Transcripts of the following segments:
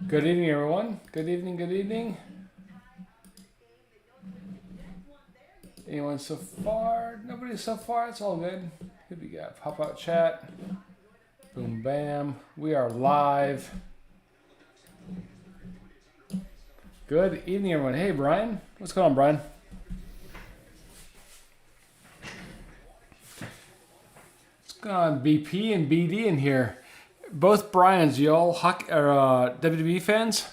Good evening, everyone. Good evening, good evening. Anyone so far? Nobody so far. It's all good. Who we got? Pop out chat. Boom, bam. We are live. Good evening, everyone. Hey, Brian. What's going on, Brian? What's going on, BP and BD in here? Both Brians, y'all WWE fans?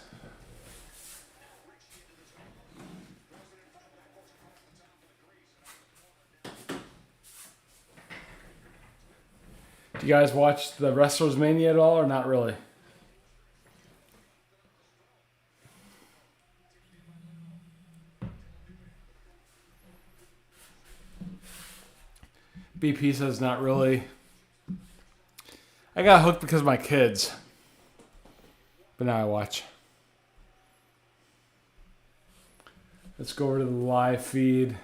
Do you guys watch the Wrestlers Mania at all, or not really? BP says not really. I got hooked because of my kids. But now I watch. Let's go over to the live feed.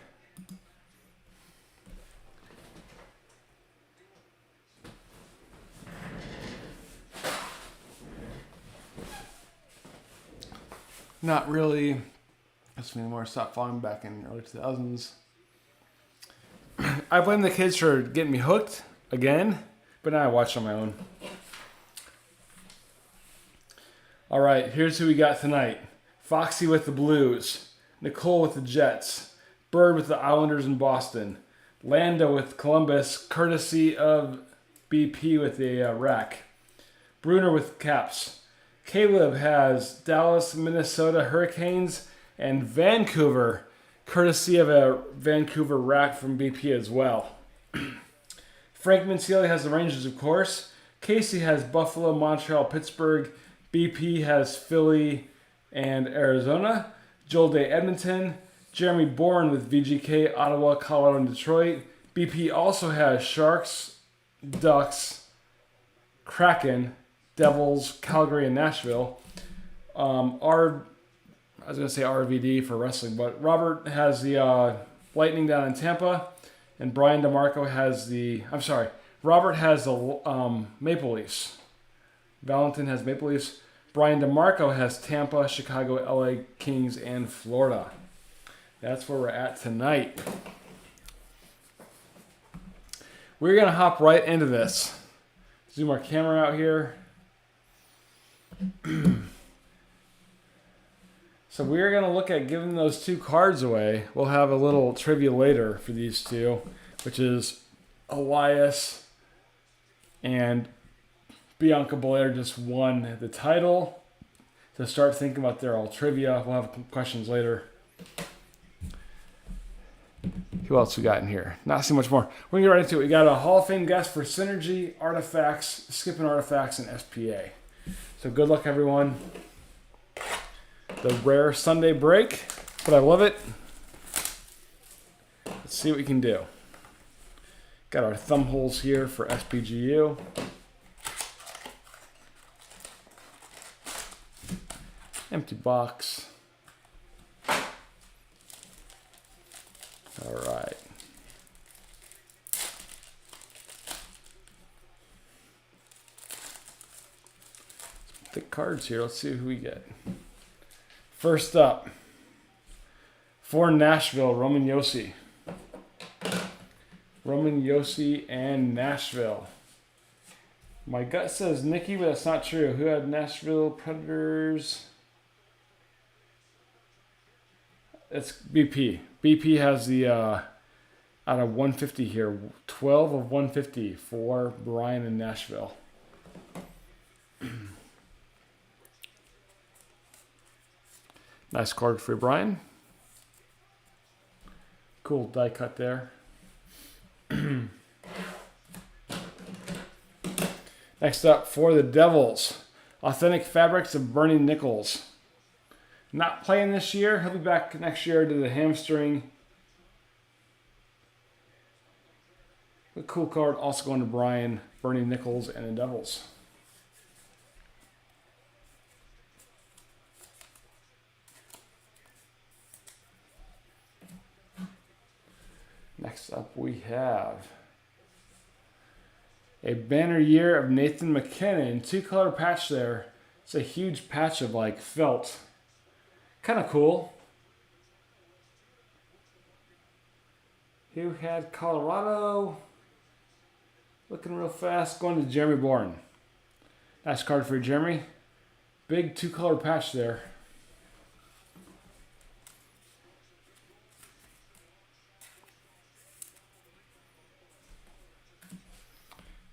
Not really. That's me more. Stopped following back in early 2000s. I blame the kids for getting me hooked again, but now I watch on my own. All right, here's who we got tonight. Foxy with the Blues, Nicole with the Jets, Bird with the Islanders in Boston, Lando with Columbus, courtesy of BP with the Rack, Bruner with Caps. Caleb has Dallas, Minnesota Hurricanes, and Vancouver, courtesy of a Vancouver Rack from BP as well. Frank Mancielli has the Rangers, of course. Casey has Buffalo, Montreal, Pittsburgh. BP has Philly and Arizona. Joel Day, Edmonton. Jeremy Bourne with VGK, Ottawa, Colorado, and Detroit. BP also has Sharks, Ducks, Kraken, Devils, Calgary, and Nashville. I was going to say RVD for wrestling, but Robert has the Lightning down in Tampa, and Brian DeMarco has Robert has the Maple Leafs. Valentin has Maple Leafs. Brian DeMarco has Tampa, Chicago, LA Kings, and Florida. That's where we're at tonight. We're going to hop right into this. Zoom our camera out here. So we're going to look at giving those two cards away. We'll have a little trivia later for these two, which is Elias and Bianca Belair just won the title. So start thinking about their all trivia. We'll have questions later. Who else we got in here? Not too much more. We're going to get right into it. We got a Hall of Fame guest for Synergy, Artifacts, Skipping Artifacts, and SPA. So good luck, everyone. The rare Sunday break, but I love it. Let's see what we can do. Got our thumb holes here for SPGU. Empty box. All right. Thick cards here. Let's see who we get. First up, for Nashville, Roman Josi. Roman Josi and Nashville. My gut says Nikki, but that's not true. Who had Nashville Predators? It's BP. BP has the, out of 150 here, 12 of 150 for Brian in Nashville. Nice card for Brian. Cool die cut there. Next up for the Devils, Authentic Fabrics of Bernie Nichols. Not playing this year. He'll be back next year to the hamstring. A cool card also going to Brian, Bernie Nichols, and the Devils. Next up we have a banner year of Nathan McKinnon. 2-color patch there. It's a huge patch of like felt. Kind of cool. Who had Colorado? Looking real fast. Going to Jeremy Bourne. Nice card for Jeremy. Big 2-color patch there.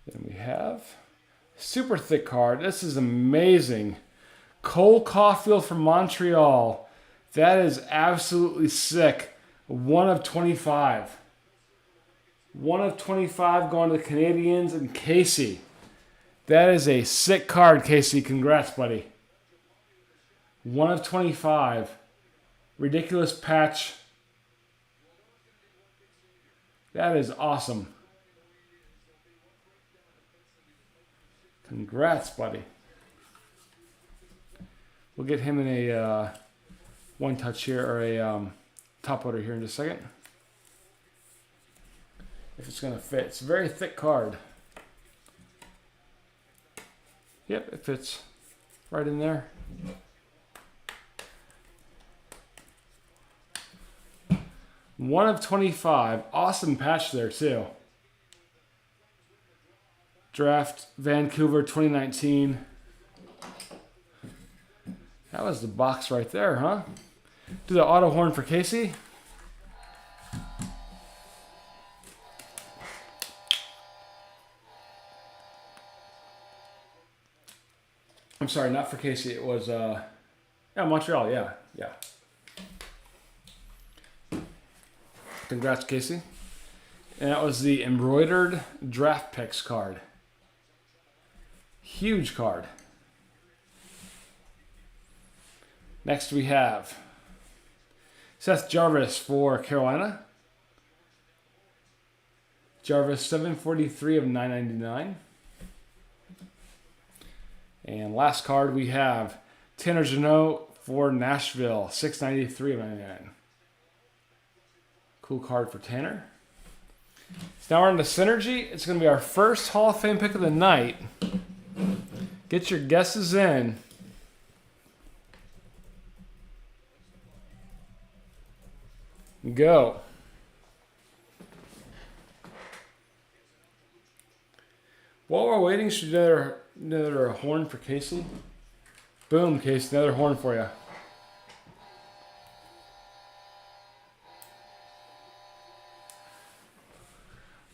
Then we have super thick card. This is amazing. Cole Caulfield from Montreal. That is absolutely sick. 1 of 25. 1 of 25 going to the Canadians and Casey. That is a sick card, Casey. Congrats, buddy. 1 of 25. Ridiculous patch. That is awesome. Congrats, buddy. We'll get him in a one touch here, or a top loader here in just a second. If it's going to fit. It's a very thick card. Yep, it fits right in there. One of 25. Awesome patch there, too. Draft Vancouver 2019. That was the box right there, huh? Do the auto horn for Casey. I'm sorry, not for Casey. It was, yeah, Montreal. Yeah. Congrats, Casey. And that was the embroidered draft picks card. Huge card. Next we have Seth Jarvis for Carolina. Jarvis 743 of 999. And last card we have Tanner Jeannot for Nashville 693 of 99. Cool card for Tanner. So now we're into Synergy. It's going to be our first Hall of Fame pick of the night. Get your guesses in. Go. While we're waiting, should we do another horn for Casey? Boom, Casey, another horn for you.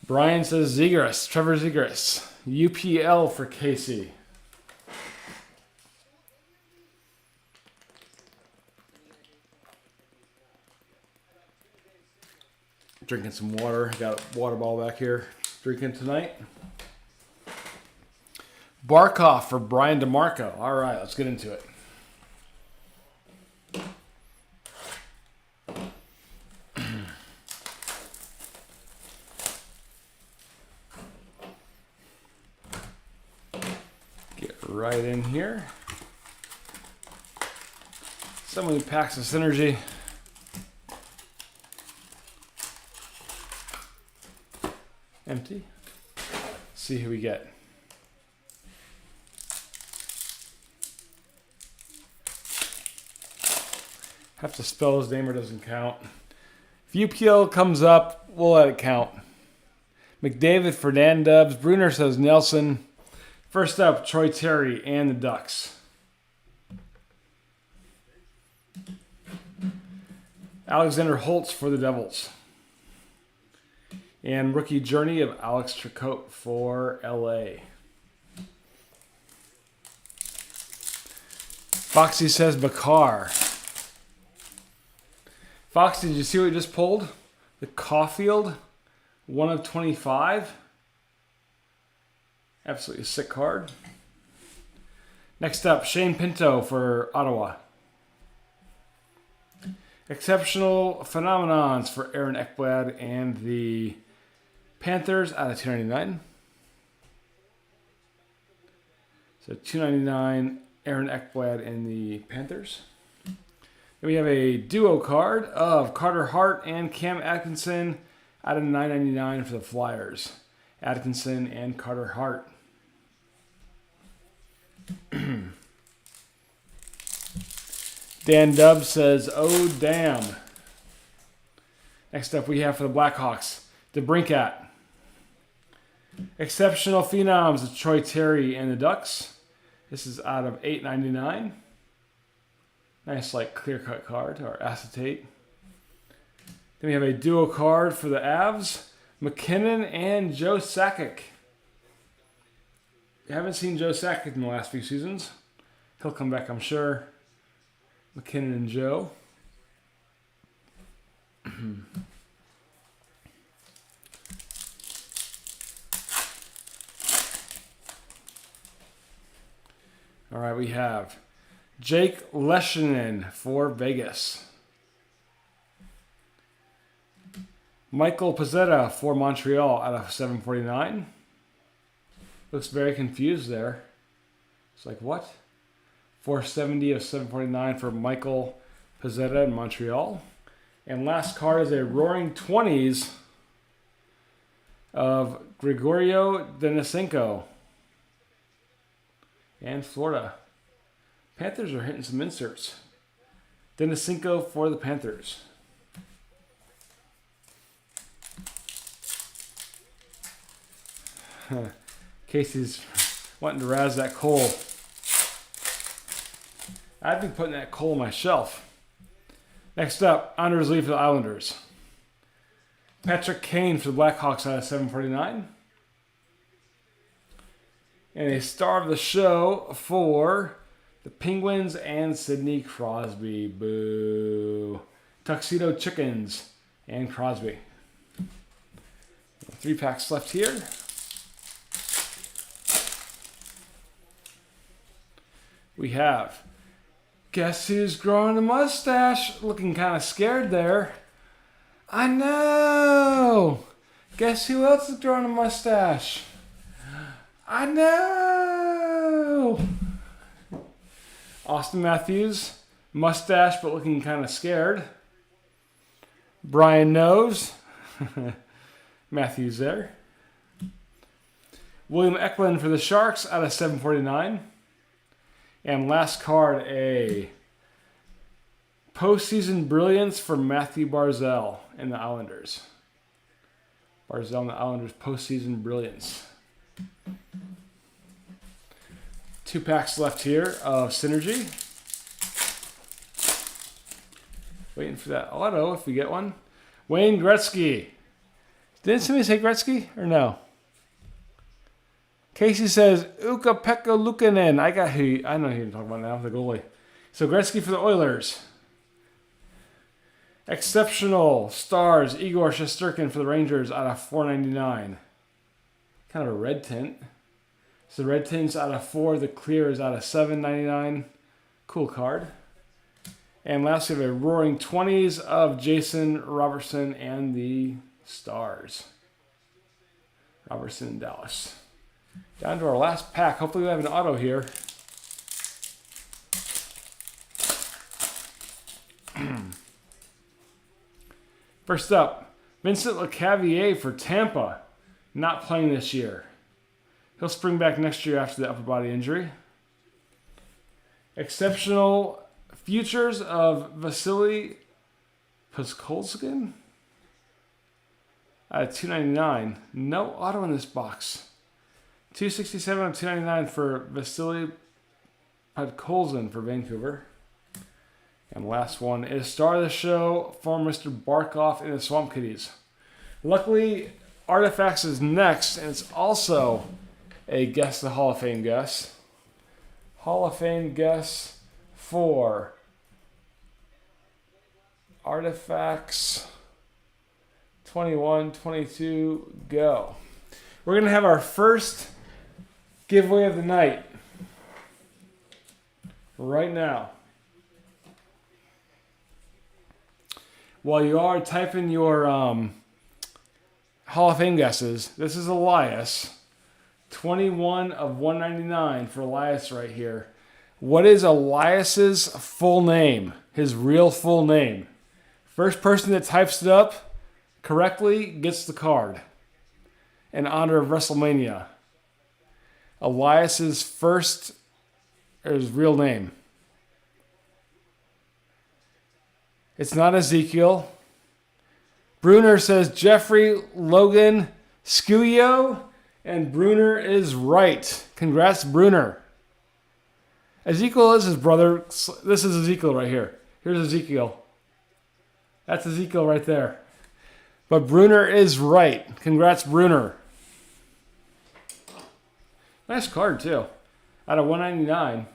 Brian says Zegras, Trevor Zegras. UPL for Casey. Drinking some water. Got a water bottle back here. Drinking tonight. Barkov for Brian DeMarco. All right, let's get into it. Get right in here. So many packs of Synergy. Empty. See who we get. Have to spell his name or it doesn't count. If UPL comes up, we'll let it count. McDavid for Dan Dubs. Bruner says Nelson. First up, Troy Terry and the Ducks. Alexander Holtz for the Devils. And rookie journey of Alex Tricote for LA. Foxy says Bakar. Foxy, did you see what we just pulled? The Caulfield 1 of 25. Absolutely sick card. Next up, Shane Pinto for Ottawa. Exceptional Phenomenons for Aaron Ekblad and the Panthers out of 299. So 299, Aaron Ekblad and the Panthers. Then we have a duo card of Carter Hart and Cam Atkinson out of 999 for the Flyers. Atkinson and Carter Hart. Dan Dub says, oh, damn. Next up we have for the Blackhawks, DeBrincat. Exceptional Phenoms of Troy Terry and the Ducks. This is out of $8.99. Nice, like, clear-cut card, or acetate. Then we have a duo card for the Avs, McKinnon and Joe Sakic. Haven't seen Joe Sakic in the last few seasons. He'll come back, I'm sure. McKinnon and Joe. All right, we have Jake Leshinen for Vegas. Michael Pezzetta for Montreal out of 749. Looks very confused there. It's like, what? 470 of 749 for Michael Pezzetta in Montreal. And last card is a Roaring 20s of Grigorio Denisenko and Florida. Panthers are hitting some inserts. Denisenko for the Panthers. Casey's wanting to razz that Cole. I'd be putting that Cole on my shelf. Next up, Anders Lee for the Islanders. Patrick Kane for the Blackhawks out of 749. And a star of the show for the Penguins and Sidney Crosby. Boo. Tuxedo Chickens and Crosby. 3 packs left here. We have, guess who's growing a mustache? Looking kind of scared there. I know. Guess who else is growing a mustache? I know. Austin Matthews, mustache but looking kind of scared. Brian knows. Matthews there. William Eklund for the Sharks out of 749. And last card, a postseason brilliance for Matthew Barzal and the Islanders. Barzal and the Islanders postseason brilliance. 2 packs left here of Synergy. Waiting for that auto if we get one. Wayne Gretzky. Didn't somebody say Gretzky or no? Casey says, Ukko-Pekka Luukkonen. I know who you're talking about now, the goalie. So Gretzky for the Oilers. Exceptional Stars, Igor Shesterkin for the Rangers out of 499. Kind of a red tint. So the red tint's out of 4, the clear is out of 799. Cool card. And lastly, we have a Roaring 20s of Jason Robertson and the Stars. Robertson and Dallas. Down to our last pack. Hopefully we have an auto here. First up, Vincent Lecavalier for Tampa. Not playing this year. He'll spring back next year after the upper body injury. Exceptional futures of Vasily Podkolzin at 299. No auto in this box. 267 of 299 for Vasily Podkolzin for Vancouver. And last one is star of the show for Mr. Barkov and the Swamp Kitties. Luckily, Artifacts is next, and it's also a Guess the Hall of Fame guess. Hall of Fame guess for Artifacts 21, 22, go. We're going to have our first giveaway of the night right now. While you are typing your Hall of Fame guesses, this is Elias. 21 of 199 for Elias right here. What is Elias's full name? His real full name. First person that types it up correctly gets the card in honor of WrestleMania. Elias's his real name. It's not Ezekiel. Bruner says Jeffrey Logan Scuio, and Bruner is right. Congrats, Bruner. Ezekiel is his brother. This is Ezekiel right here. Here's Ezekiel. That's Ezekiel right there. But Bruner is right. Congrats, Bruner. Nice card, too. Out of 199.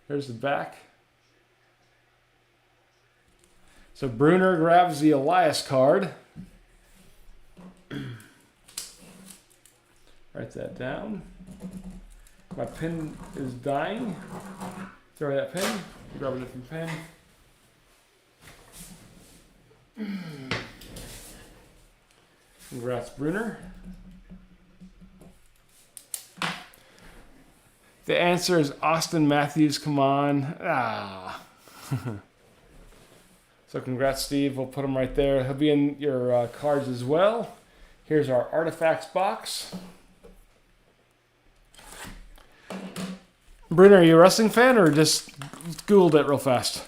Here's the back. So Bruner grabs the Elias card. Write that down. My pen is dying. Throw that pen. Grab a different pen. Congrats, Bruner. The answer is Austin Matthews. Come on. So congrats, Steve. We'll put him right there. He'll be in your cards as well. Here's our artifacts box. Bruner, are you a wrestling fan or just Googled it real fast?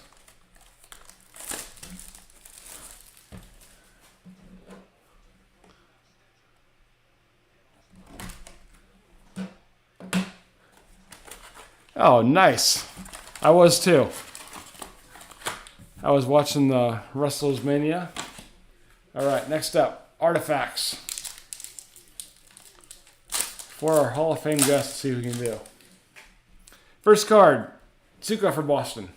Oh, nice. I was too. I was watching the Wrestlers Mania. All right, next up, artifacts. For our Hall of Fame guests, see what we can do. First card, Tsuka for Boston.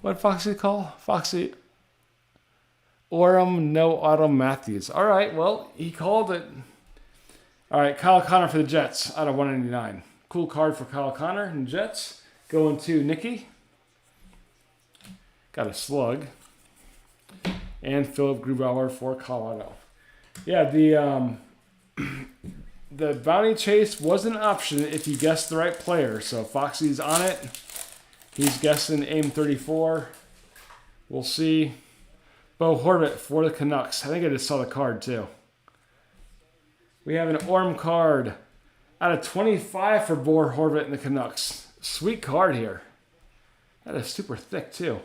What did Foxy call? Foxy. Orem No Auto Matthews. All right, well, he called it. All right, Kyle Connor for the Jets out of 199. Cool card for Kyle Connor and Jets. Going to Nikki. Got a slug. And Philip Grubauer for Colorado. Yeah, the bounty chase was an option if you guessed the right player. So Foxy's on it. He's guessing AIM 34. We'll see. Bo Horvat for the Canucks. I think I just saw the card too. We have an Orm card out of 25 for Bo Horvat and the Canucks. Sweet card here. That is super thick too.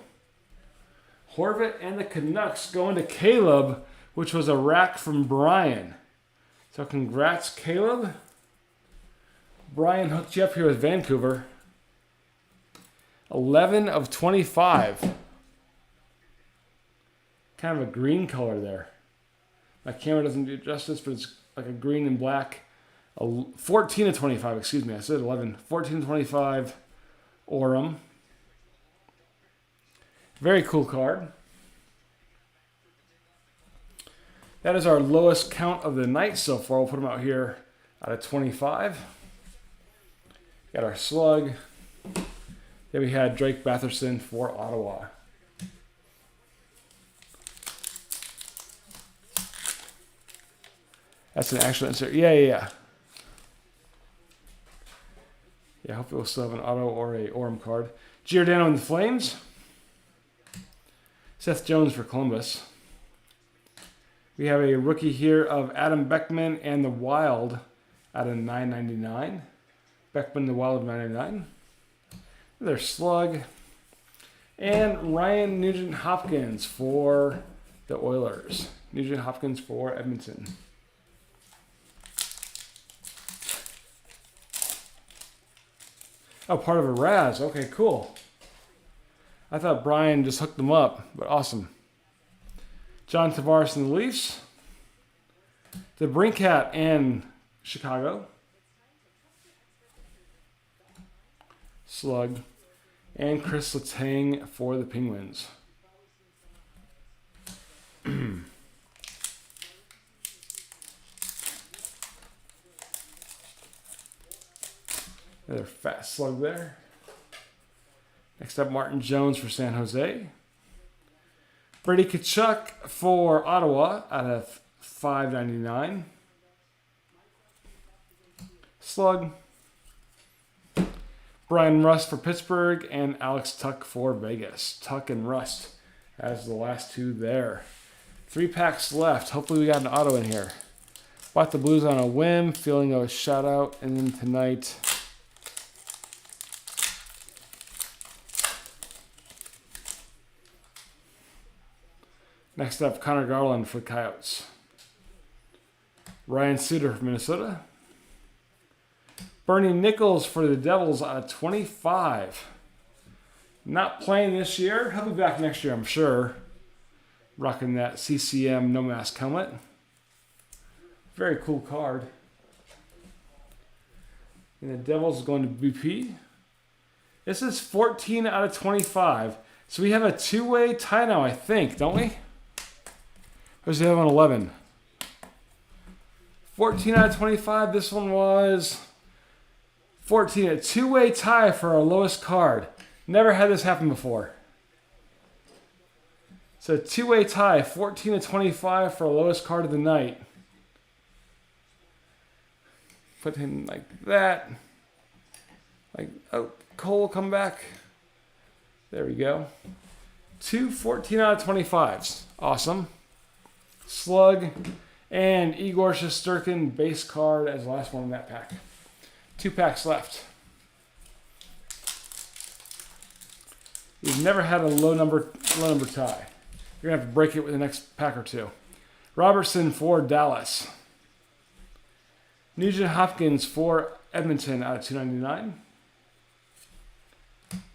Horvat and the Canucks going to Caleb, which was a rack from Brian. So congrats, Caleb. Brian hooked you up here with Vancouver. 11 of 25. Kind of a green color there. My camera doesn't do justice, but it's like a green and black. 14 of 25, excuse me. I said 11. 14 of 25, Orem. Very cool card. That is our lowest count of the night so far. We'll put them out here out of 25. Got our slug. Then we had Drake Batherson for Ottawa. That's an actual insert. Yeah. Yeah, hopefully we'll still have an auto or a Orem card. Giordano and the Flames. Seth Jones for Columbus. We have a rookie here of Adam Beckman and the Wild out of $9.99. Beckman, the Wild, $9.99. Their slug. And Ryan Nugent-Hopkins for the Oilers. Nugent-Hopkins for Edmonton. Oh, part of a Raz. Okay, cool. I thought Brian just hooked them up, but awesome. John Tavares and the Leafs. The Brinkat and Chicago. Slug. And Chris Letang for the Penguins. Another fat slug there. Next up, Martin Jones for San Jose. Brady Tkachuk for Ottawa out of $5.99. Slug. Brian Rust for Pittsburgh and Alex Tuck for Vegas. Tuck and Rust as the last two there. 3 packs left. Hopefully we got an auto in here. Bought the Blues on a whim, feeling a shout out, and then tonight. Next up, Connor Garland for Coyotes. Ryan Suter for Minnesota. Bernie Nichols for the Devils out of 25. Not playing this year. He'll be back next year, I'm sure. Rocking that CCM no mask helmet. Very cool card. And the Devils is going to BP. This is 14 out of 25. So we have a two-way tie now, I think, don't we? Or does he have an 11? 14 out of 25. This one was 14. A two-way tie for our lowest card. Never had this happen before. So two-way tie, 14 to 25 for our lowest card of the night. Put him like that. Like, oh, Cole, come back. There we go. 2 14 out of 25s. Awesome. Slug and Igor Shesterkin base card as the last one in that pack. 2 packs left. We've never had a low number tie. You're gonna have to break it with the next pack or two. Robertson for Dallas. Nugent Hopkins for Edmonton out of $2.99.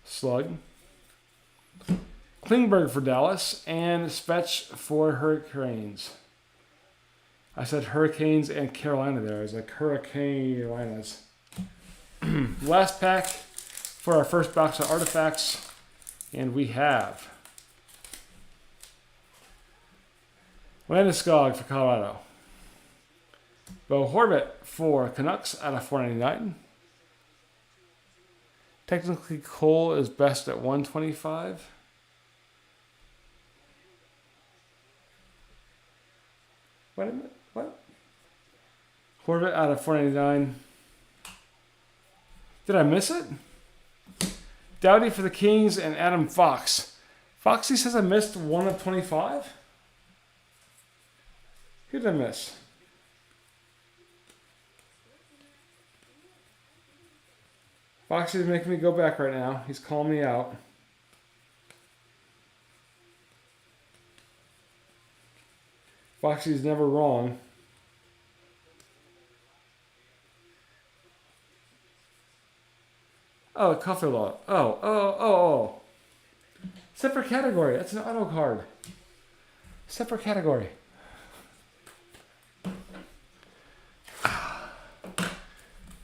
Slug. Klingberg for Dallas and Spetch for Hurricanes. I said Hurricanes and Carolina there. I was like Hurricanes. Last pack for our first box of artifacts. And we have Landeskog for Colorado. Bo Horvat for Canucks out of $4.99. Technically, Cole is best at $125. Wait a minute. What? Horvat out of $4.99. Did I miss it? Doughty for the Kings and Adam Fox. Foxy says I missed 1 of 25. Who did I miss? Foxy's making me go back right now. He's calling me out. Foxy's never wrong. Oh, coffee law. Oh. Separate category. That's an auto card. Separate category.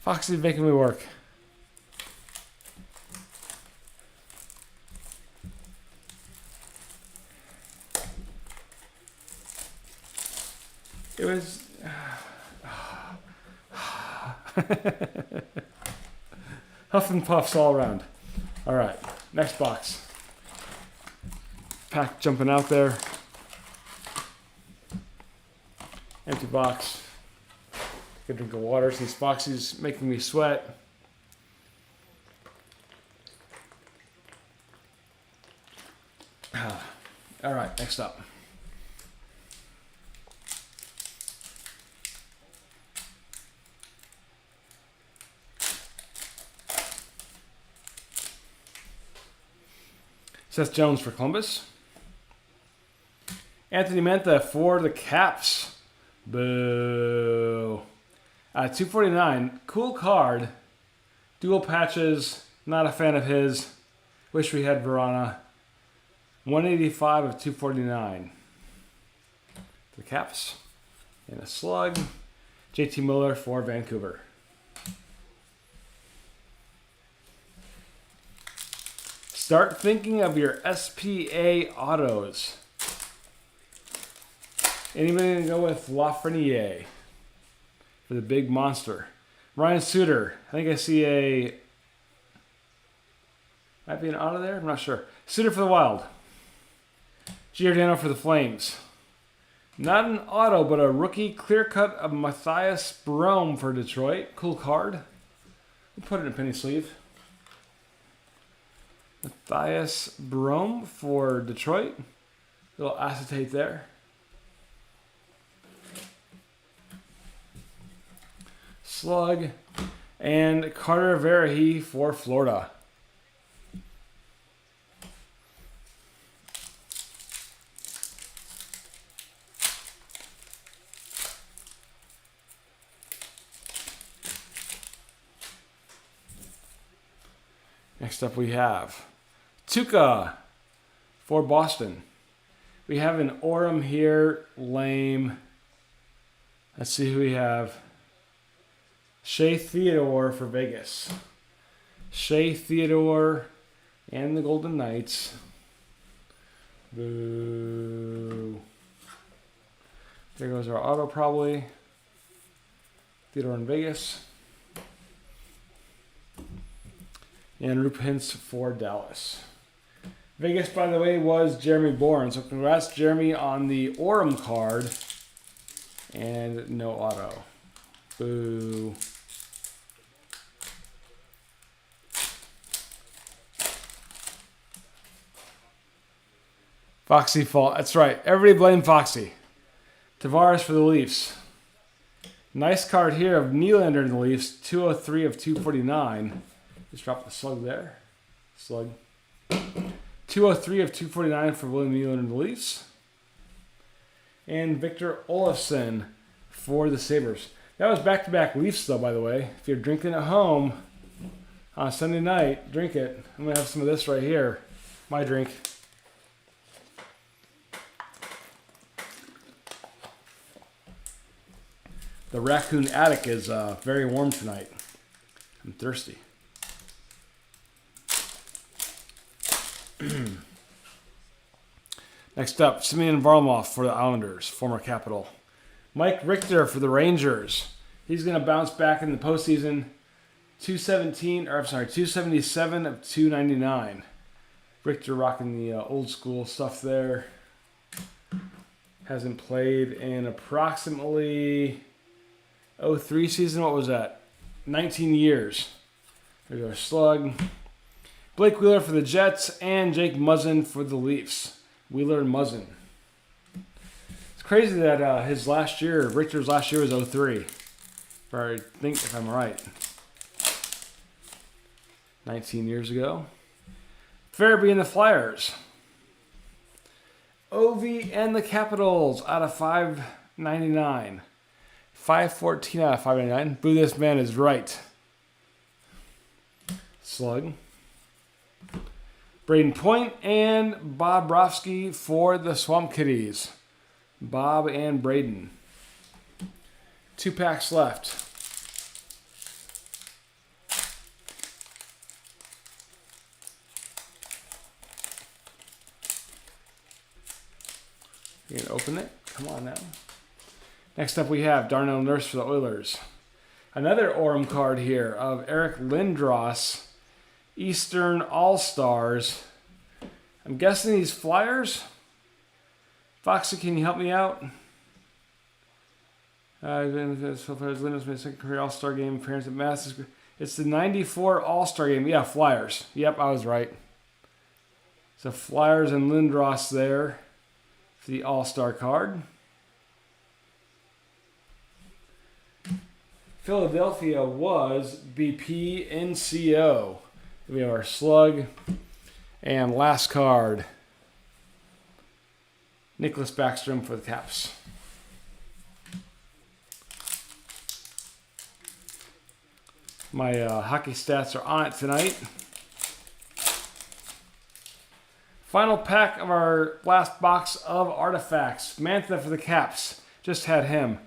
Foxy's making me work. It was... Huff and puffs all around. All right, next box. Pack jumping out there. Empty box. Good drink of water. These Foxy's making me sweat. All right, next up. Seth Jones for Columbus. Anthony Mantha for the Caps. Boo. 249. Cool card. Dual patches. Not a fan of his. Wish we had Verona. 185 of 249. The Caps. And a slug. JT Miller for Vancouver. Start thinking of your SPA autos. Anybody gonna go with Lafreniere for the big monster? Ryan Suter. I think I see a... Might be an auto there? I'm not sure. Suter for the Wild. Giordano for the Flames. Not an auto, but a rookie clear cut of Matthias Brome for Detroit. Cool card. We'll put it in a penny sleeve. Matthias Brome for Detroit. Little acetate there. Slug. And Carter Verhey for Florida. Next up we have Tuca for Boston. We have an Orem here, lame. Let's see who we have. Shea Theodore for Vegas. Shea Theodore and the Golden Knights. Boo. There goes our auto probably. Theodore in Vegas. And Roop Hintz for Dallas. Vegas, by the way, was Jeremy Bourne. So congrats, Jeremy, on the Orem card. And no auto. Boo. Foxy fault. That's right. Everybody blame Foxy. Tavares for the Leafs. Nice card here of Nylander in the Leafs. 203 of 249. Just drop the slug there. Slug. 203 of 249 for William Nylander in the Leafs. And Victor Olofsson for the Sabres. That was back-to-back Leafs, though, by the way. If you're drinking at home on Sunday night, drink it. I'm going to have some of this right here. My drink. The Raccoon Attic is very warm tonight. I'm thirsty. Next up, Simeon Varlamov for the Islanders, former Capital. Mike Richter for the Rangers. He's going to bounce back in the postseason. 277 of 299. Richter rocking the old school stuff there. Hasn't played in approximately 03 season. What was that? 19 years. There's our slug. Blake Wheeler for the Jets and Jake Muzzin for the Leafs. Wheeler and Muzzin. It's crazy that his last year, Richter's last year was 03. I think, if I'm right. 19 years ago. Farabee and the Flyers. Ovi and the Capitals out of 599. 514 out of 599. Boo, this man is right. Slug. Braden Point and Bob Brofsky for the Swamp Kitties. Bob and Braden. 2 packs left. You gonna open it? Come on now. Next up we have Darnell Nurse for the Oilers. Another Orem card here of Eric Lindros. Eastern All-Stars. I'm guessing these Flyers. Foxy, can you help me out? Lindros made a second career All-Star game appearance at Madison. It's the 94 All-Star game. Yeah, Flyers. Yep, I was right. So Flyers and Lindros there for the All-Star card. Philadelphia was BP NCO. We have our slug. And last card, Nicholas Backstrom for the Caps. My hockey stats are on it tonight. Final pack of our last box of artifacts. Mantha for the Caps. Just had him.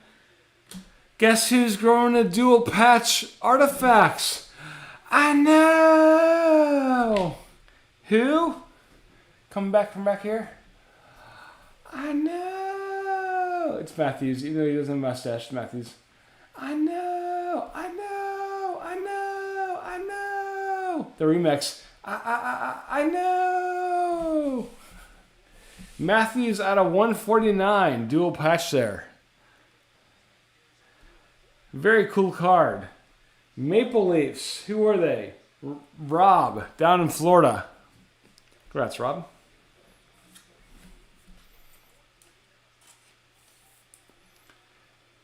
Guess who's growing a dual patch artifacts? I know! Who? Coming back from back here? I know. It's Matthews, even though he doesn't have a mustache. It's Matthews. I know. The remix. I know. Matthews out of 149. Dual patch there. Very cool card. Maple Leafs. Who are they? Rob, down in Florida. Congrats, Rob.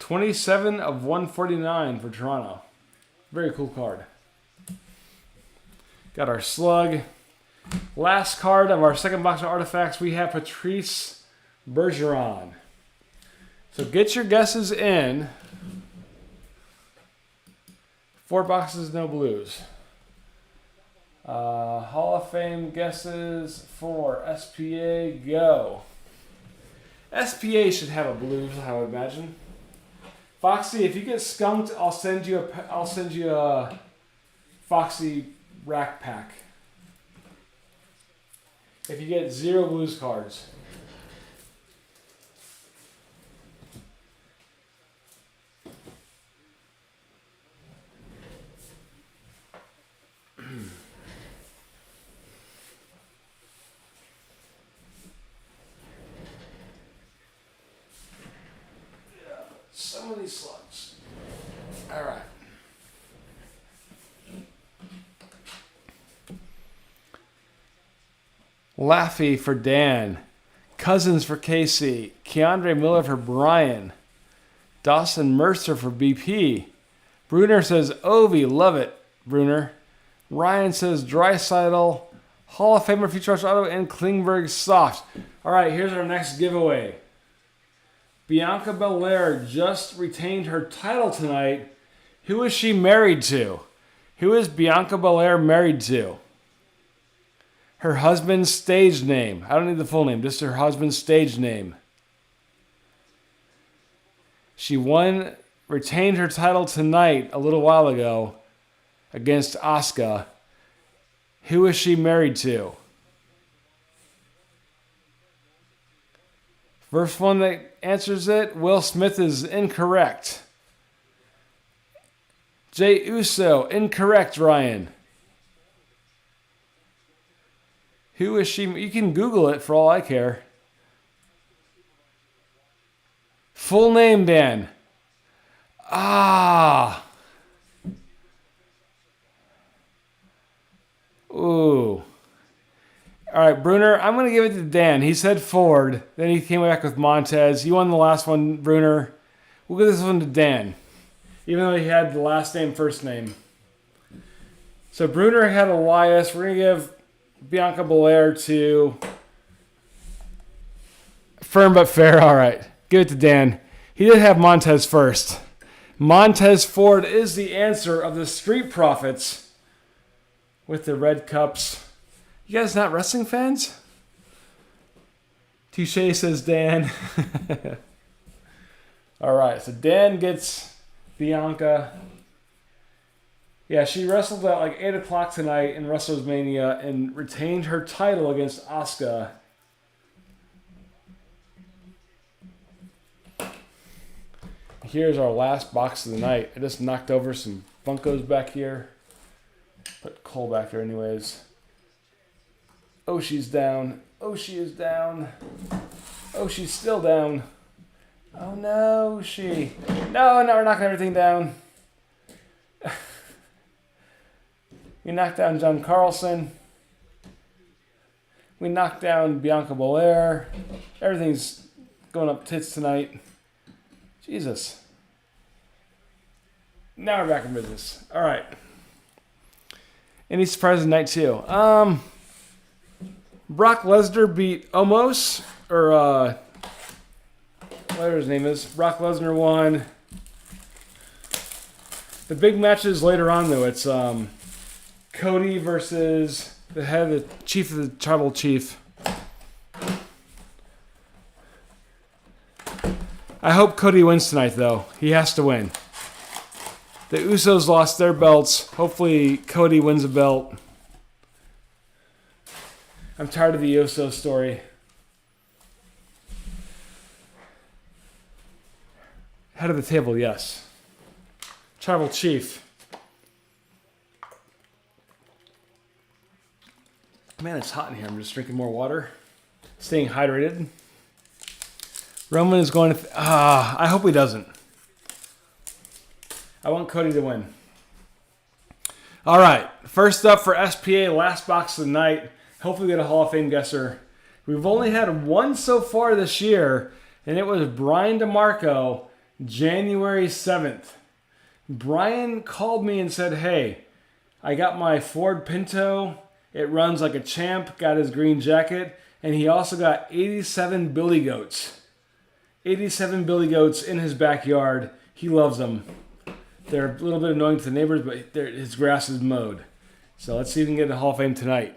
$27 of $149 for Toronto. Very cool card. Got our slug. Last card of our second box of artifacts, we have Patrice Bergeron. So get your guesses in. 4 boxes, no blues. Hall of Fame guesses for SPA, go. SPA should have a blues, I would imagine. Foxy, if you get skunked, I'll send you a Foxy rack pack. If you get 0 blues cards. Some of these slugs. All right. Laffy for Dan. Cousins for Casey. Keandre Miller for Brian. Dawson Mercer for BP. Bruner says Ovi. Love it, Bruner. Ryan says Draisaitl. Hall of Famer Future Rush Auto and Klingberg Soft. All right, here's our next giveaway. Bianca Belair just retained her title tonight. Who is she married to? Who is Bianca Belair married to? Her husband's stage name. I don't need the full name, just her husband's stage name. She retained her title tonight a little while ago against Asuka. Who is she married to? First one that answers it, Will Smith, is incorrect. Jay Uso, incorrect, Ryan. Who is she? You can Google it for all I care. Full name, Dan. Ooh. All right, Bruner, I'm going to give it to Dan. He said Ford. Then he came back with Montez. You won the last one, Bruner. We'll give this one to Dan, even though he had the last name, first name. So Bruner had Elias. We're going to give Bianca Belair to Firm but Fair. All right, give it to Dan. He did have Montez first. Montez Ford is the answer of the Street Profits with the red cups. You guys not wrestling fans? Touche, says Dan. All right, so Dan gets Bianca. Yeah, she wrestled at like 8 o'clock tonight in WrestleMania and retained her title against Asuka. Here's our last box of the night. I just knocked over some Funkos back here. Put Cole back here anyways. Oh, she's down. Oh, she is down. Oh, she's still down. Oh, no, No, we're knocking everything down. We knocked down John Carlson. We knocked down Bianca Belair. Everything's going up tits tonight. Jesus. Now we're back in business. All right. Any surprises tonight, too? Brock Lesnar beat Omos, or whatever his name is. Brock Lesnar won. The big matches later on, though. It's Cody versus the head of the chief of the tribal chief. I hope Cody wins tonight, though. He has to win. The Usos lost their belts. Hopefully, Cody wins a belt. I'm tired of the Yotes story. Head of the table, yes. Tribal chief. Man, it's hot in here. I'm just drinking more water. Staying hydrated. Roman is going to... I hope he doesn't. I want Cody to win. All right. First up for SPA, last box of the night. Hopefully we get a Hall of Fame guesser. We've only had one so far this year, and it was Brian DeMarco, January 7th. Brian called me and said, hey, I got my Ford Pinto. It runs like a champ. Got his green jacket. And he also got 87 billy goats. 87 billy goats in his backyard. He loves them. They're a little bit annoying to the neighbors, but his grass is mowed. So let's see if we can get the Hall of Fame tonight.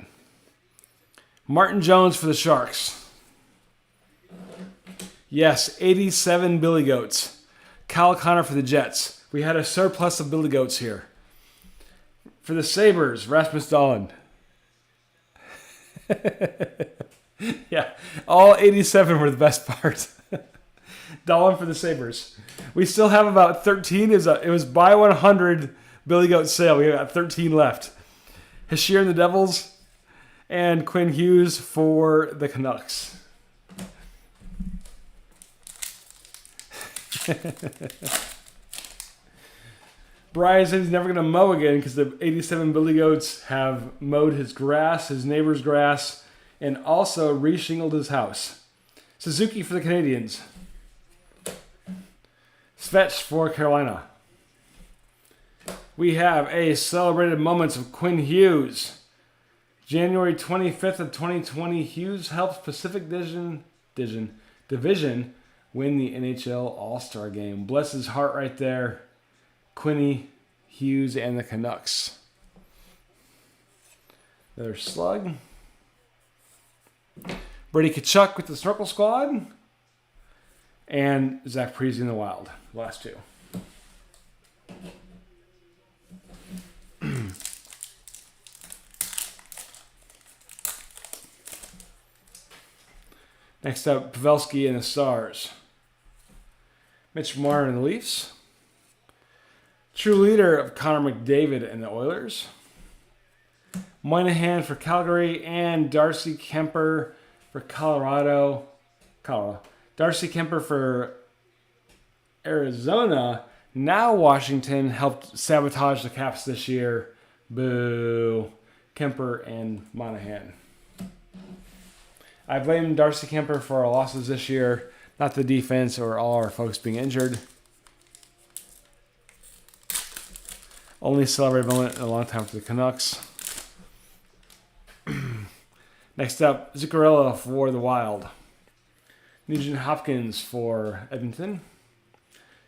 Martin Jones for the Sharks. Yes, 87 billy goats. Kyle Connor for the Jets. We had a surplus of billy goats here. For the Sabres, Rasmus Dahlin. Yeah, all 87 were the best part. Dahlin for the Sabres. We still have about 13. It was buy 100 billy goat sale. We got 13 left. Hashir and the Devils. And Quinn Hughes for the Canucks. Brian said he's never going to mow again because the 87 billy goats have mowed his grass, his neighbor's grass, and also re-shingled his house. Suzuki for the Canadians. Svetch for Carolina. We have a celebrated moments of Quinn Hughes. January 25th of 2020, Hughes helped Pacific Division win the NHL All-Star Game. Bless his heart right there. Quinny, Hughes, and the Canucks. Another slug. Brady Tkachuk with the Snorkel Squad. And Zach Parise in the Wild. Last two. Next up, Pavelski and the Stars. Mitch Marner and the Leafs. True leader of Connor McDavid and the Oilers. Moynihan for Calgary and Darcy Kemper for Colorado. Darcy Kemper for Arizona. Now Washington helped sabotage the Caps this year. Boo. Kemper and Moynihan. I blame Darcy Kemper for our losses this year, not the defense or all our folks being injured. Only celebrated moment in a long time for the Canucks. Next up, Zuccarello for the Wild. Nugent Hopkins for Edmonton.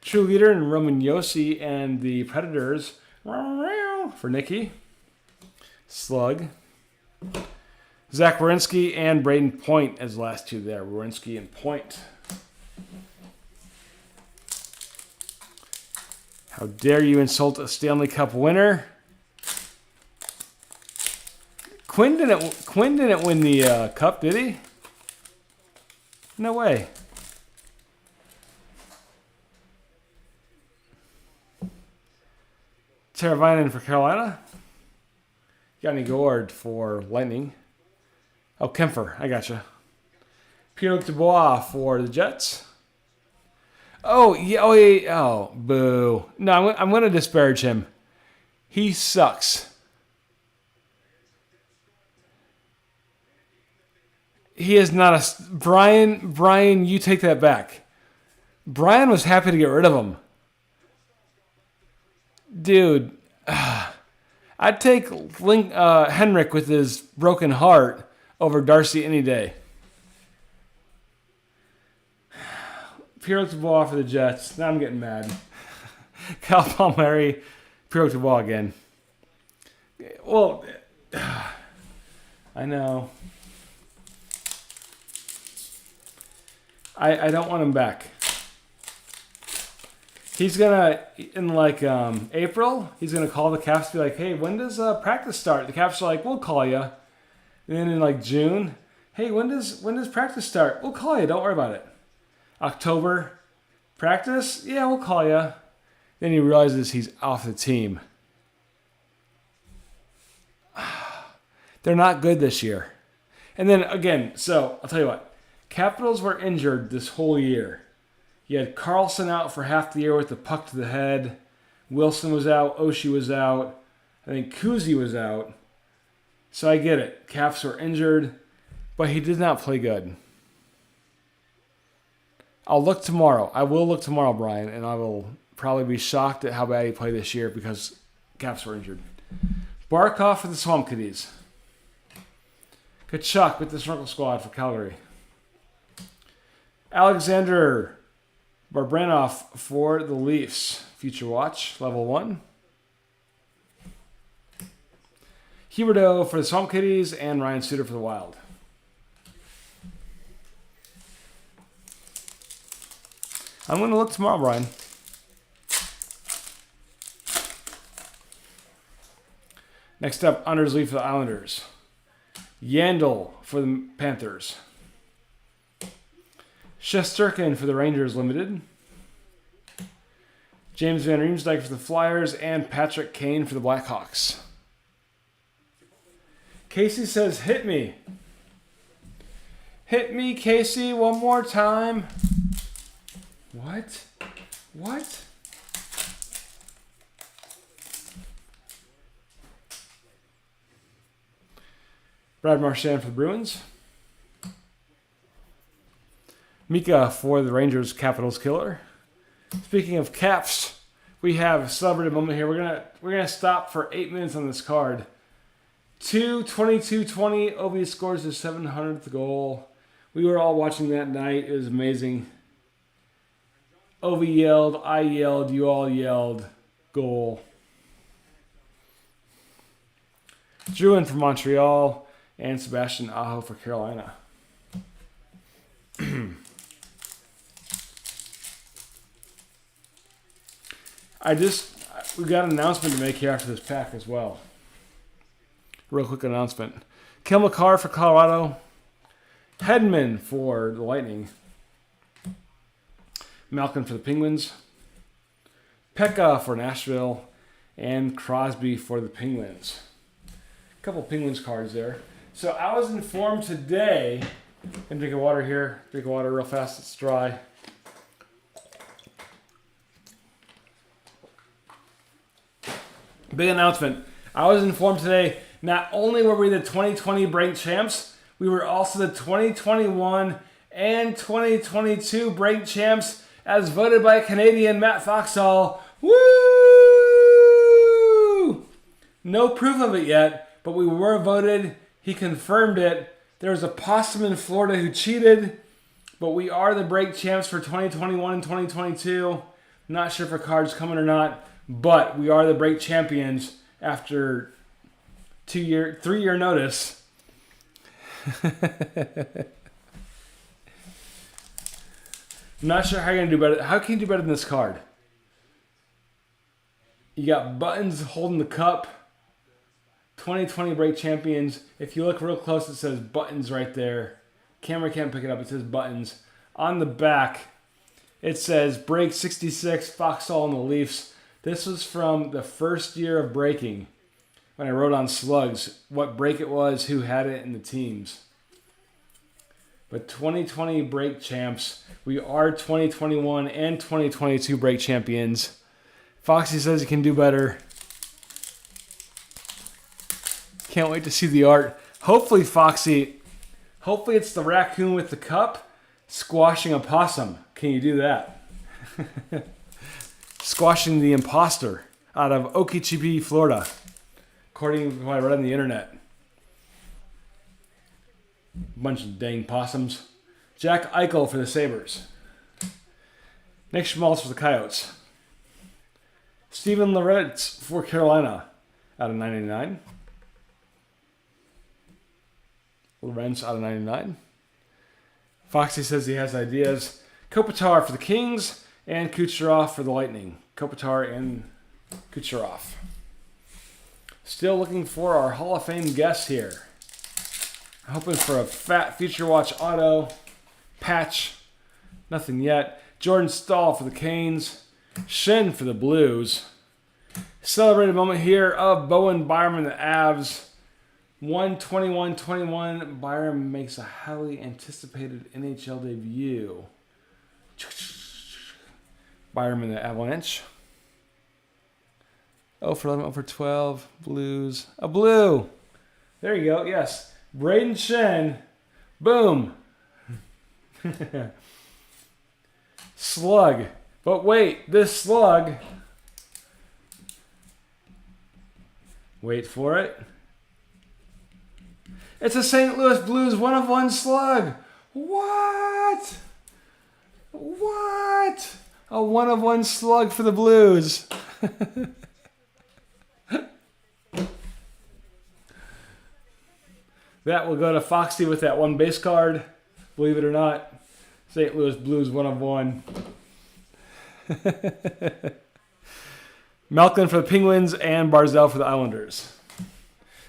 True leader in Roman Josi and the Predators for Nicky. Slug. Zach Werenski and Braden Point as the last two there. Werenski and Point. How dare you insult a Stanley Cup winner? Quinn didn't win the cup, did he? No way. Teravainen for Carolina. Yanni Gourde for Lightning. Oh, Kempfer. I gotcha. Pierre-Luc Dubois for the Jets. Oh, yeah. Oh, yeah. Oh, boo. No, I'm going to disparage him. He sucks. He is not a... Brian, you take that back. Brian was happy to get rid of him. Dude, I'd take Henrik with his broken heart over Darcy any day. Pierre-Luc Dubois for the Jets. Now I'm getting mad. Kyle Palmieri, Pierre-Luc Dubois again. Well, I know. I don't want him back. He's gonna, in April, he's gonna call the Caps and be like, hey, when does practice start? The Caps are like, we'll call you. And then in like June, hey, when does practice start? We'll call you. Don't worry about it. October, practice? Yeah, we'll call you. Then he realizes he's off the team. They're not good this year. And then again, so I'll tell you what. Capitals were injured this whole year. You had Carlson out for half the year with the puck to the head. Wilson was out. Oshie was out. I think Kuzi was out. So I get it. Caps were injured. But he did not play good. I'll look tomorrow. I will look tomorrow, Brian. And I will probably be shocked at how bad he played this year because Caps were injured. Barkov for the Swamp Kitties. Kachuk with the Snorkel Squad for Calgary. Alexander Barbranov for the Leafs. Future Watch, level 1. Huberdeau for the Swamp Kitties and Ryan Suter for the Wild. I'm going to look tomorrow, Brian. Next up, Anders Lee for the Islanders. Yandel for the Panthers. Shesterkin for the Rangers Limited. James Van Riemsdyk for the Flyers and Patrick Kane for the Blackhawks. Casey says, hit me. Hit me, Casey, one more time. What? What? Brad Marchand for the Bruins. Mika for the Rangers Capitals killer. Speaking of Caps, we have a celebrity moment here. We're gonna stop for 8 minutes on this card. 2-22-20. Ovi scores his 700th goal. We were all watching that night. It was amazing. Ovi yelled, I yelled, you all yelled. Goal. Druin for Montreal and Sebastian Aho for Carolina. We got an announcement to make here after this pack as well. Real quick announcement. Kel McCarr for Colorado. Hedman for the Lightning. Malkin for the Penguins. Pekka for Nashville. And Crosby for the Penguins. A couple Penguins cards there. So I was informed today. I'm drinking water here. Drink water real fast. It's dry. Big announcement. I was informed today, not only were we the 2020 break champs, we were also the 2021 and 2022 break champs as voted by Canadian Matt Foxall. Woo! No proof of it yet, but we were voted. He confirmed it. There was a possum in Florida who cheated, but we are the break champs for 2021 and 2022. Not sure if our card's coming or not. But we are the break champions after 3-year notice. I'm not sure how you're going to do better. How can you do better than this card? You got buttons holding the cup. 2020 break champions. If you look real close, it says buttons right there. Camera can't pick it up. It says buttons. On the back, it says break 66, Foxall and the Leafs. This was from the first year of breaking when I wrote on slugs what break it was, who had it, and the teams. But 2020 break champs, we are 2021 and 2022 break champions. Foxy says he can do better. Can't wait to see the art. Hopefully, Foxy, hopefully it's the raccoon with the cup squashing a possum. Can you do that? Squashing the imposter out of Okeechobee, Florida, according to what I read on the internet. Bunch of dang possums. Jack Eichel for the Sabres. Nick Schmaltz for the Coyotes. Steven Loretz for Carolina out of 99. Lorenz out of 99. Foxy says he has ideas. Kopitar for the Kings. And Kucherov for the Lightning. Kopitar and Kucherov. Still looking for our Hall of Fame guests here. Hoping for a fat Future Watch auto. Patch. Nothing yet. Jordan Stahl for the Canes. Shin for the Blues. Celebrated moment here of Bowen Byram, the Avs. 121-21. Byram makes a highly anticipated NHL debut. Byram in the Avalanche. 0 for 11, 0 for 12. Blues. A blue. There you go. Yes. Braden Shen. Boom. Slug. But wait, this slug. Wait for it. It's a St. Louis Blues 1/1 slug. What? What? A 1/1 slug for the Blues. That will go to Foxy with that one base card. Believe it or not. St. Louis Blues 1/1. Malkin for the Penguins and Barzell for the Islanders.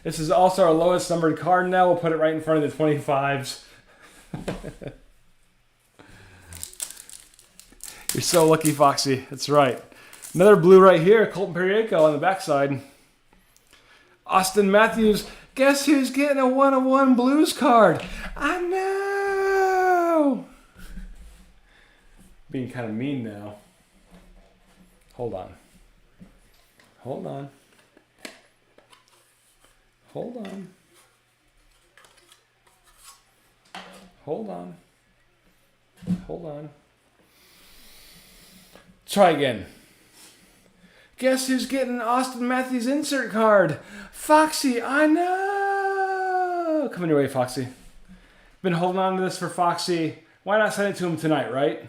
This is also our lowest numbered card now. We'll put it right in front of the 25s. You're so lucky, Foxy. That's right. Another blue right here. Colton Parayko on the backside. Austin Matthews. Guess who's getting a 1/1 Blues card? I know. Being kind of mean now. Hold on. Hold on. Hold on. Hold on. Hold on. Try again. Guess who's getting an Austin Matthews insert card? Foxy, I know. Coming your way, Foxy. Been holding on to this for Foxy. Why not send it to him tonight, right?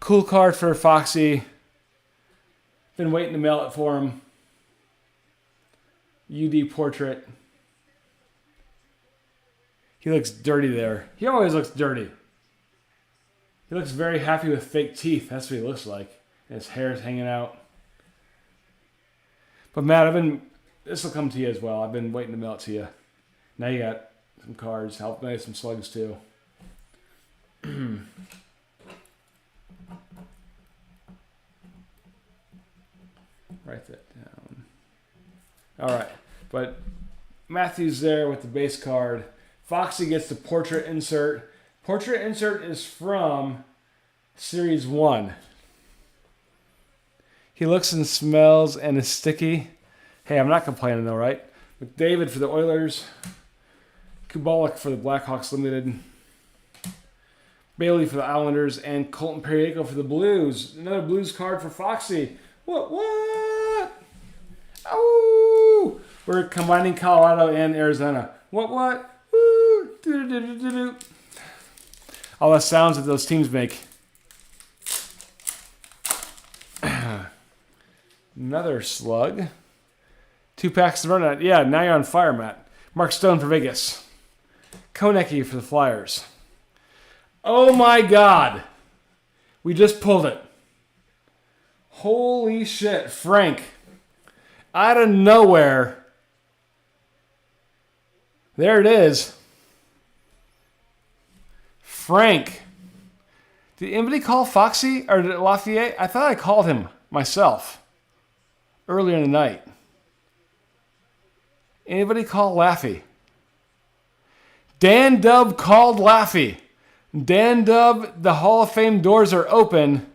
Cool card for Foxy. Been waiting to mail it for him. UD portrait. He looks dirty there. He always looks dirty. He looks very happy with fake teeth. That's what he looks like. And his hair is hanging out. But Matt, this will come to you as well. I've been waiting to mail it to you. Now you got some cards. Help me some slugs too. Write that down. All right. But Matthew's there with the base card. Foxy gets the portrait insert. Portrait insert is from Series 1. He looks and smells and is sticky. Hey, I'm not complaining though, right? McDavid for the Oilers. Kubalik for the Blackhawks Limited. Bailey for the Islanders. And Colton Parayko for the Blues. Another Blues card for Foxy. What? Oh! We're combining Colorado and Arizona. What? Woo! Do-do-do-do-do-do. All the sounds that those teams make. Another slug. 2 packs to run out. Yeah, now you're on fire, Matt. Mark Stone for Vegas. Konecki for the Flyers. Oh my God. We just pulled it. Holy shit. Frank. Out of nowhere. There it is. Frank. Did anybody call Foxy or Lafayette? I thought I called him myself earlier in the night. Anybody call Laffy? Dan Dub called Laffy. Dan Dub, the Hall of Fame doors are open.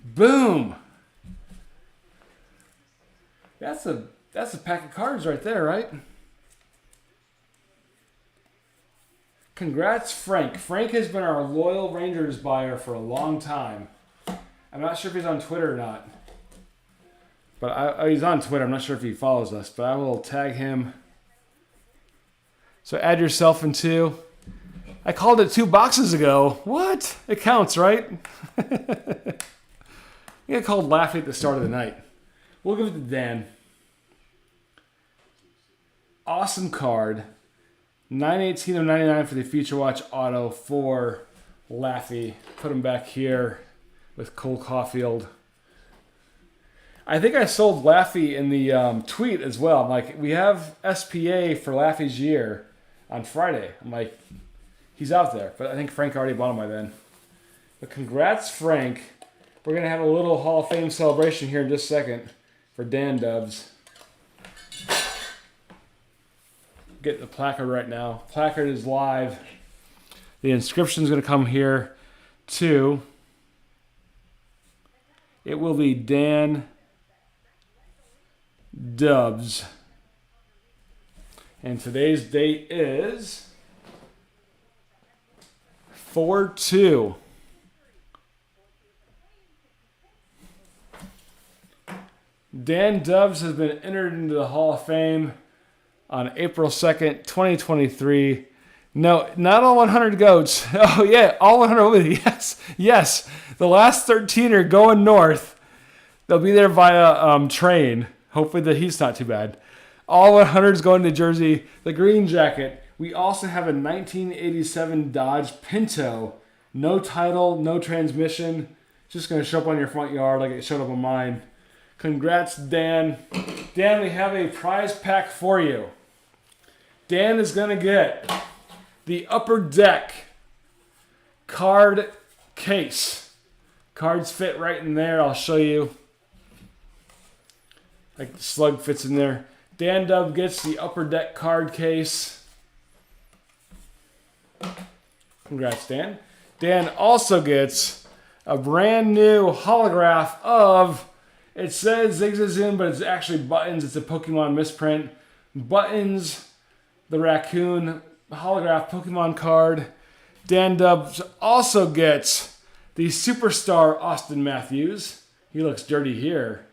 Boom. That's a pack of cards right there, right? Congrats, Frank. Frank has been our loyal Rangers buyer for a long time. I'm not sure if he's on Twitter or not. But he's on Twitter. I'm not sure if he follows us, but I will tag him. So add yourself in too. I called it 2 boxes ago. What? It counts, right? I called Laffy at the start of the night. We'll give it to Dan. Awesome card. 918 of 99 for the Future Watch auto for Laffy. Put him back here. with Cole Caulfield. I think I sold Laffy in the tweet as well. I'm like, we have SPA for Laffy's year on Friday. I'm like, he's out there. But I think Frank already bought him by then. But congrats, Frank. We're going to have a little Hall of Fame celebration here in just a second for Dan Dubs. Getting the placard right now. Placard is live. The inscription is going to come here too. It will be Dan Dubs. And today's date is 4/2. Dan Dubs has been entered into the Hall of Fame on April 2nd, 2023. No, not all 100 goats. Oh, yeah, all 100. Yes, yes. The last 13 are going north. They'll be there via train. Hopefully the heat's not too bad. All 100 is going to Jersey. The green jacket. We also have a 1987 Dodge Pinto. No title, no transmission. Just going to show up on your front yard like it showed up on mine. Congrats, Dan. Dan, we have a prize pack for you. Dan is going to get the Upper Deck card case. Cards fit right in there. I'll show you. Like the slug fits in there. Dan Dub gets the Upper Deck card case. Congrats, Dan. Dan also gets a brand new holograph of, it says Zigzazoom, but it's actually Buttons. It's a Pokemon misprint. Buttons, the raccoon holograph Pokemon card. Dan Dubs also gets the Superstar Austin Matthews. He looks dirty here.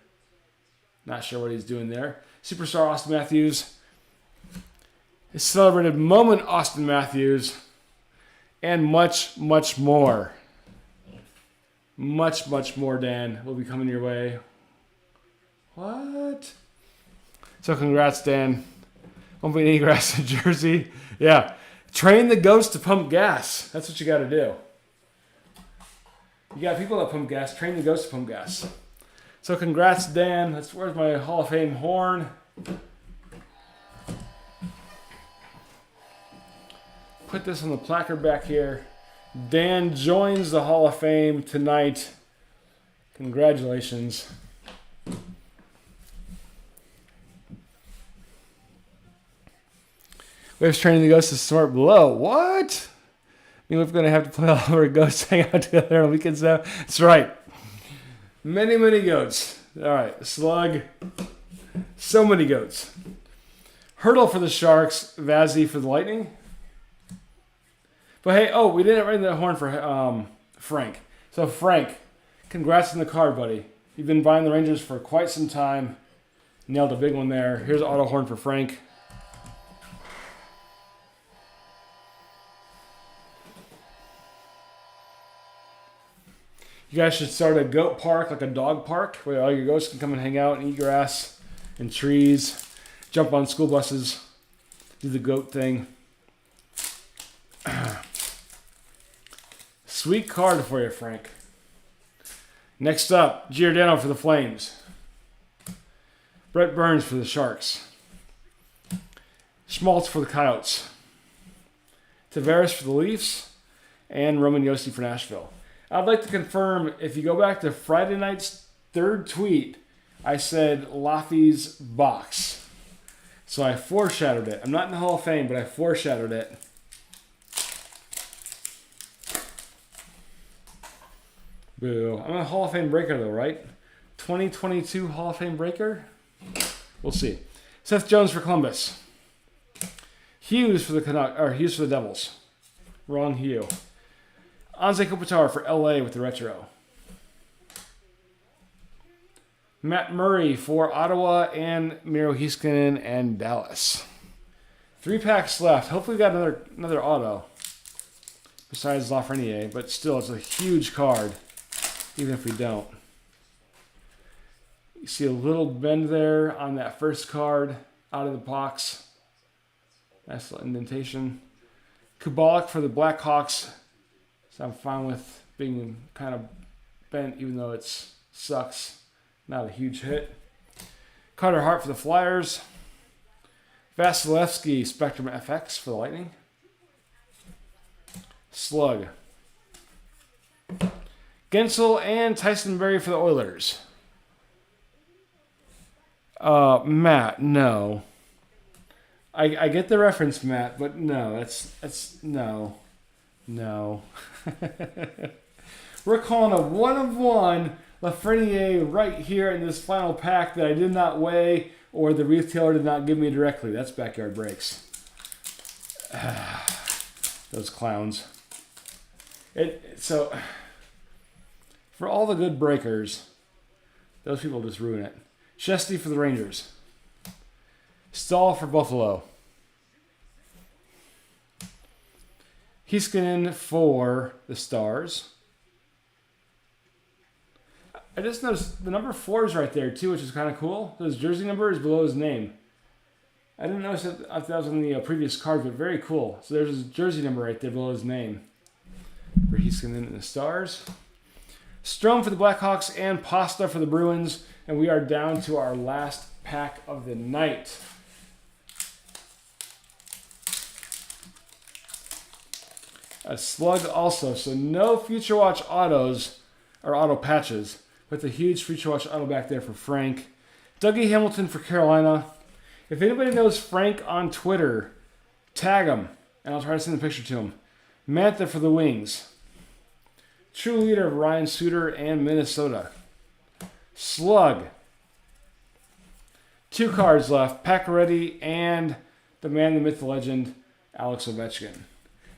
Not sure what he's doing there. Superstar Austin Matthews. His celebrated moment Austin Matthews. And much, much more. Much, much more, Dan, will be coming your way. What? So congrats, Dan. Hopefully Egress in Jersey. Yeah. Train the ghost to pump gas. That's what you got to do. You got people that pump gas. Train the ghost to pump gas. So congrats, Dan. Where's my Hall of Fame horn? Put this on the placard back here. Dan joins the Hall of Fame tonight. Congratulations. Waves training the ghosts to smart below. What? I mean, we're going to have to play all of our ghosts hang out together on weekends now. That's right. Many, many goats. All right. Slug. So many goats. Hurdle for the Sharks. Vazzy for the Lightning. But hey, we didn't ring the horn for Frank. So Frank, congrats on the card, buddy. You've been buying the Rangers for quite some time. Nailed a big one there. Here's an auto horn for Frank. You guys should start a goat park, like a dog park, where all your goats can come and hang out and eat grass and trees, jump on school buses, do the goat thing. Sweet card for you, Frank. Next up, Giordano for the Flames. Brett Burns for the Sharks. Schmaltz for the Coyotes. Tavares for the Leafs. And Roman Josi for Nashville. I'd like to confirm, if you go back to Friday night's third tweet, I said Laffy's box. So I foreshadowed it. I'm not in the Hall of Fame, but I foreshadowed it. Boo. I'm a Hall of Fame breaker though, right? 2022 Hall of Fame breaker? We'll see. Seth Jones for Columbus. Hughes for the Hughes for the Devils. Wrong Hugh. Anze Kopitar for LA with the retro. Matt Murray for Ottawa and Miro Heiskanen and Dallas. 3 packs left. Hopefully we got another auto. Besides Lafreniere, but still it's a huge card. Even if we don't. You see a little bend there on that first card out of the box. Nice little indentation. Kubalik for the Blackhawks. So I'm fine with being kind of bent, even though it sucks. Not a huge hit. Carter Hart for the Flyers. Vasilevsky Spectrum FX for the Lightning. Slug. Gensel and Tyson Berry for the Oilers. Matt, no. I get the reference, Matt, but no, that's no. No. We're calling a 1-of-1 Lafreniere right here in this final pack that I did not weigh or the retailer did not give me directly. That's Backyard Breaks. Those clowns. So, for all the good breakers, those people just ruin it. Chesty for the Rangers. Stahl for Buffalo. Heiskanen for the Stars. I just noticed the number 4 is right there too, which is kind of cool. So his jersey number is below his name. I didn't notice that was on the previous card, but very cool. So there's his jersey number right there below his name. For Heiskanen and the Stars. Strome for the Blackhawks and Pasta for the Bruins. And we are down to our last pack of the night. A slug also. So no Future Watch autos or auto patches. With a huge Future Watch auto back there for Frank. Dougie Hamilton for Carolina. If anybody knows Frank on Twitter, tag him. And I'll try to send a picture to him. Mantha for the Wings. True leader of Ryan Suter and Minnesota. Slug. 2 cards left. Pacioretty and the man, the myth, the legend, Alex Ovechkin.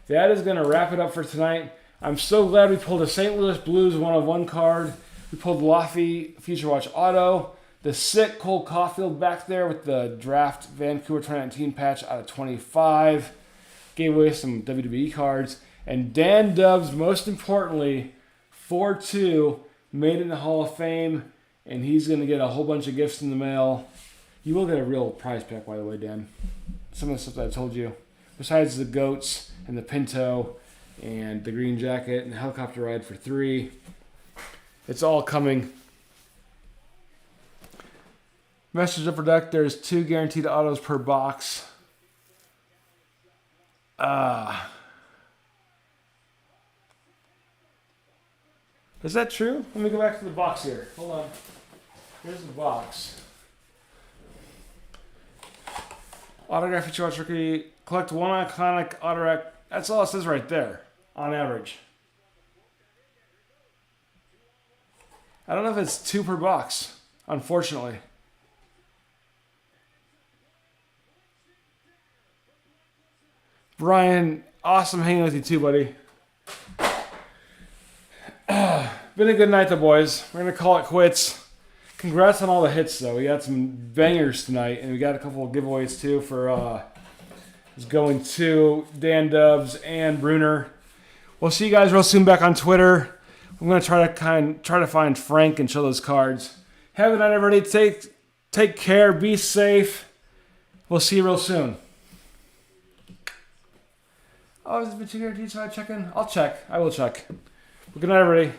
That is going to wrap it up for tonight. I'm so glad we pulled a St. Louis Blues 1-of-1 card. We pulled Laffy Future Watch Auto. The sick Cole Caulfield back there with the draft Vancouver 2019 patch out of 25. Gave away some WWE cards. And Dan Dubs, most importantly, 4-2, made it in the Hall of Fame. And he's going to get a whole bunch of gifts in the mail. You will get a real prize pack, by the way, Dan. Some of the stuff that I told you. Besides the goats and the Pinto and the green jacket and the helicopter ride for 3. It's all coming. Message Upper Deck, there's 2 guaranteed autos per box. Is that true? Let me go back to the box here. Hold on. Here's the box. Autograph Future Watch Rookie. Collect 1 iconic autograph. That's all it says right there, on average. I don't know if it's 2 per box, unfortunately. Brian, awesome hanging with you too, buddy. Been a good night though, boys. We're going to call it quits. Congrats on all the hits though. We got some bangers tonight, and we got a couple of giveaways too for it's going to Dan Dubs and Bruner. We'll see you guys real soon back on Twitter. I'm going to try to find Frank and show those cards. Have a night, everybody. Take care. Be safe. We'll see you real soon. Oh, is it guaranteed? So I check in? I'll check. I will check. Well, good night, everybody.